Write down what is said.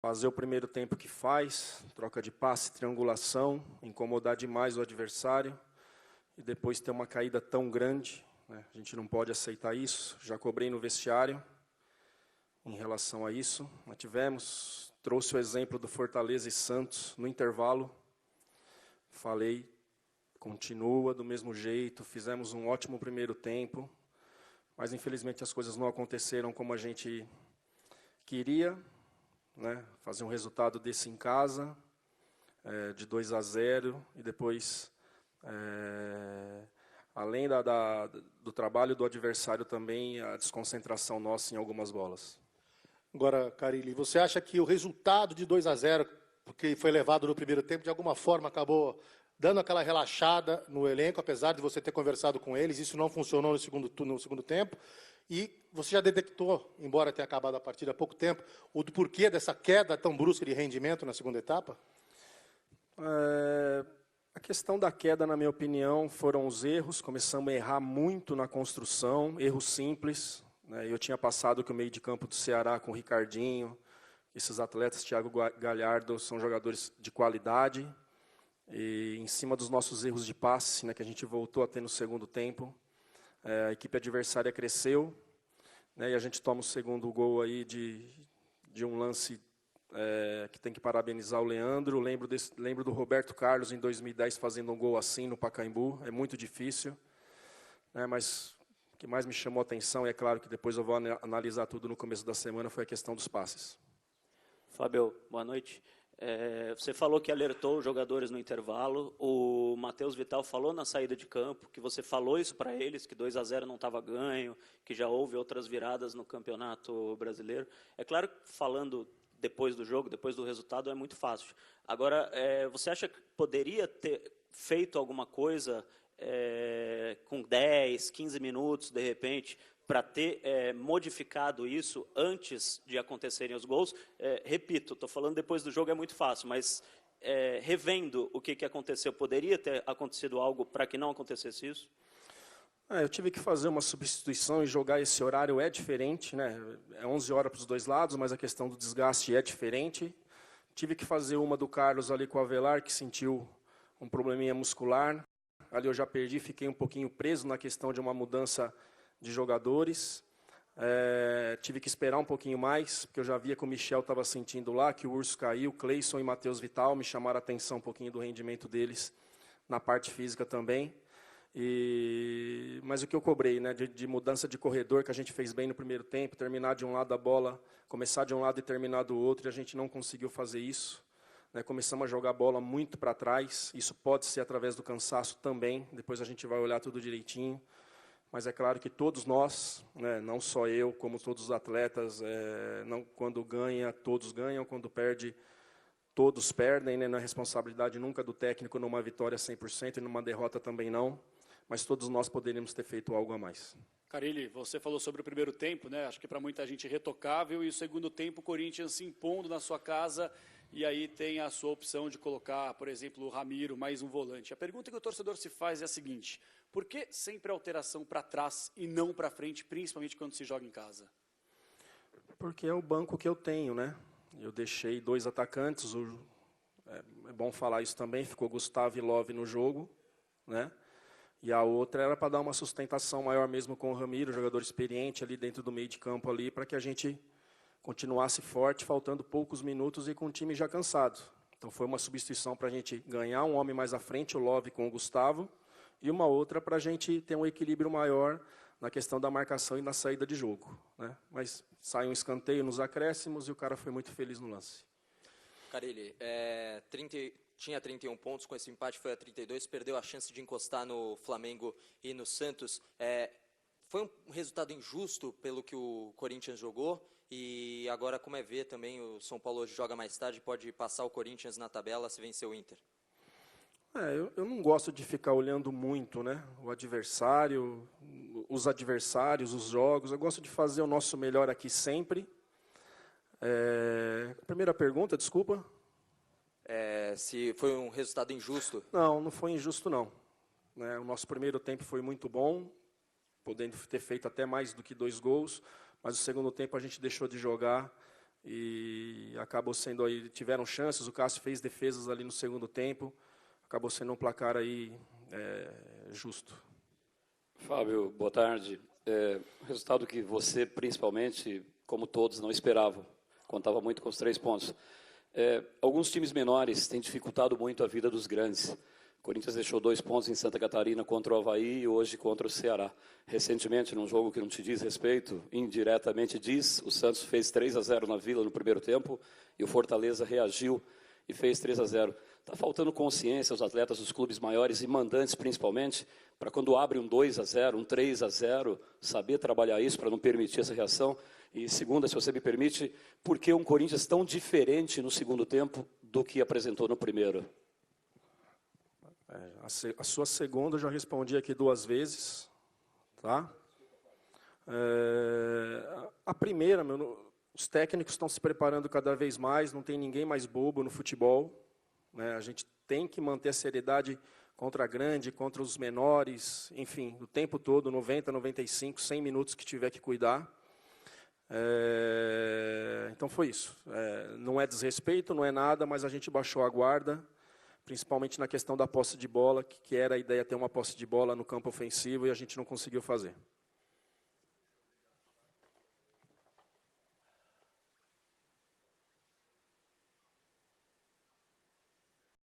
fazer o primeiro tempo que faz, troca de passe, triangulação, incomodar demais o adversário e depois ter uma caída tão grande, né? A gente não pode aceitar isso. Já cobrei no vestiário em relação a isso. Nós trouxe o exemplo do Fortaleza e Santos no intervalo. Falei, continua do mesmo jeito, fizemos um ótimo primeiro tempo, mas infelizmente as coisas não aconteceram como a gente queria, né? Fazer um resultado desse em casa, de 2-0, e depois, além do trabalho do adversário também, a desconcentração nossa em algumas bolas. Agora, Carille, você acha que o resultado de 2-0, porque foi levado no primeiro tempo, de alguma forma acabou dando aquela relaxada no elenco, apesar de você ter conversado com eles, isso não funcionou no segundo tempo, e você já detectou, embora tenha acabado a partida há pouco tempo, o porquê dessa queda tão brusca de rendimento na segunda etapa? A questão da queda, na minha opinião, foram os erros. Começamos a errar muito na construção, erros simples, né? Eu tinha passado que o meio de campo do Ceará com o Ricardinho, esses atletas, Thiago Galhardo, são jogadores de qualidade. E em cima dos nossos erros de passe, né, que a gente voltou a ter no segundo tempo, a equipe adversária cresceu, né, e a gente toma o segundo gol aí de um lance que tem que parabenizar o Leandro. Lembro do Roberto Carlos em 2010 fazendo um gol assim no Pacaembu. É muito difícil, né, mas o que mais me chamou a atenção, e é claro que depois eu vou analisar tudo no começo da semana, foi a questão dos passes. Fábio, boa noite. Você falou que alertou os jogadores no intervalo, o Matheus Vital falou na saída de campo, que você falou isso para eles, que 2-0 não estava ganho, que já houve outras viradas no Campeonato Brasileiro. É claro que falando depois do jogo, depois do resultado, é muito fácil. Agora, você acha que poderia ter feito alguma coisa com 10, 15 minutos, de repente, para ter modificado isso antes de acontecerem os gols? Repito, estou falando depois do jogo, é muito fácil, mas revendo o que aconteceu, poderia ter acontecido algo para que não acontecesse isso? Eu tive que fazer uma substituição e jogar esse horário é diferente, né? É 11 horas para os dois lados, mas a questão do desgaste é diferente. Tive que fazer uma do Carlos ali com o Avelar, que sentiu um probleminha muscular. Ali eu já perdi, fiquei um pouquinho preso na questão de uma mudança de jogadores. Tive que esperar um pouquinho mais, porque eu já via que o Michel estava sentindo lá, que o Urso caiu, Cleison e Matheus Vital me chamaram a atenção um pouquinho do rendimento deles na parte física também. Mas o que eu cobrei, né, de mudança de corredor, que a gente fez bem no primeiro tempo, terminar de um lado a bola, começar de um lado e terminar do outro, e a gente não conseguiu fazer isso. Né, começamos a jogar a bola muito para trás, isso pode ser através do cansaço também, depois a gente vai olhar tudo direitinho. Mas é claro que todos nós, né, não só eu, como todos os atletas, quando ganha, todos ganham, quando perde, todos perdem, né, não é responsabilidade nunca do técnico numa vitória 100% e numa derrota também não, mas todos nós poderíamos ter feito algo a mais. Carille, você falou sobre o primeiro tempo, né? Acho que para muita gente retocável, e o segundo tempo o Corinthians se impondo na sua casa, e aí tem a sua opção de colocar, por exemplo, o Ramiro, mais um volante. A pergunta que o torcedor se faz é a seguinte: por que sempre alteração para trás e não para frente, principalmente quando se joga em casa? Porque é o banco que eu tenho, né? Eu deixei 2 atacantes, é bom falar isso também, ficou Gustavo e Love no jogo, né? E a outra era para dar uma sustentação maior mesmo com o Ramiro, jogador experiente ali dentro do meio de campo ali, para que a gente continuasse forte, faltando poucos minutos e com o time já cansado. Então foi uma substituição para a gente ganhar um homem mais à frente, o Love com o Gustavo, e uma outra para a gente ter um equilíbrio maior na questão da marcação e na saída de jogo, né? Mas sai um escanteio nos acréscimos e o cara foi muito feliz no lance. Carille, tinha 31 pontos, com esse empate foi a 32, perdeu a chance de encostar no Flamengo e no Santos. Foi um resultado injusto pelo que o Corinthians jogou, e agora, como ver também, o São Paulo hoje joga mais tarde, pode passar o Corinthians na tabela se vencer o Inter. Eu não gosto de ficar olhando muito, né, o adversário, os adversários, os jogos. Eu gosto de fazer o nosso melhor aqui sempre. Primeira pergunta, desculpa. Se foi um resultado injusto? Não, não foi injusto, não. Né, o nosso primeiro tempo foi muito bom, podendo ter feito até mais do que 2 gols, mas o segundo tempo a gente deixou de jogar e acabou sendo aí, tiveram chances, o Cássio fez defesas ali no segundo tempo, acabou sendo um placar aí justo. Fábio, boa tarde. Resultado que você, principalmente, como todos, não esperavam. Contava muito com os 3 pontos. Alguns times menores têm dificultado muito a vida dos grandes. O Corinthians deixou 2 pontos em Santa Catarina contra o Avaí e hoje contra o Ceará. Recentemente, num jogo que não te diz respeito, indiretamente diz, o Santos fez 3-0 na Vila no primeiro tempo e o Fortaleza reagiu e fez 3-0. Está faltando consciência aos atletas dos clubes maiores e mandantes, principalmente, para quando abre um 2-0, um 3-0, saber trabalhar isso para não permitir essa reação. E segunda, se você me permite, por que um Corinthians tão diferente no segundo tempo do que apresentou no primeiro? A sua segunda eu já respondi aqui 2 vezes. Tá? A primeira, os técnicos estão se preparando cada vez mais, não tem ninguém mais bobo no futebol. Né? A gente tem que manter a seriedade contra a grande, contra os menores, enfim, o tempo todo, 90, 95, 100 minutos que tiver que cuidar. Então foi isso. Não é desrespeito, não é nada, mas a gente baixou a guarda, principalmente na questão da posse de bola, que era a ideia ter uma posse de bola no campo ofensivo e a gente não conseguiu fazer.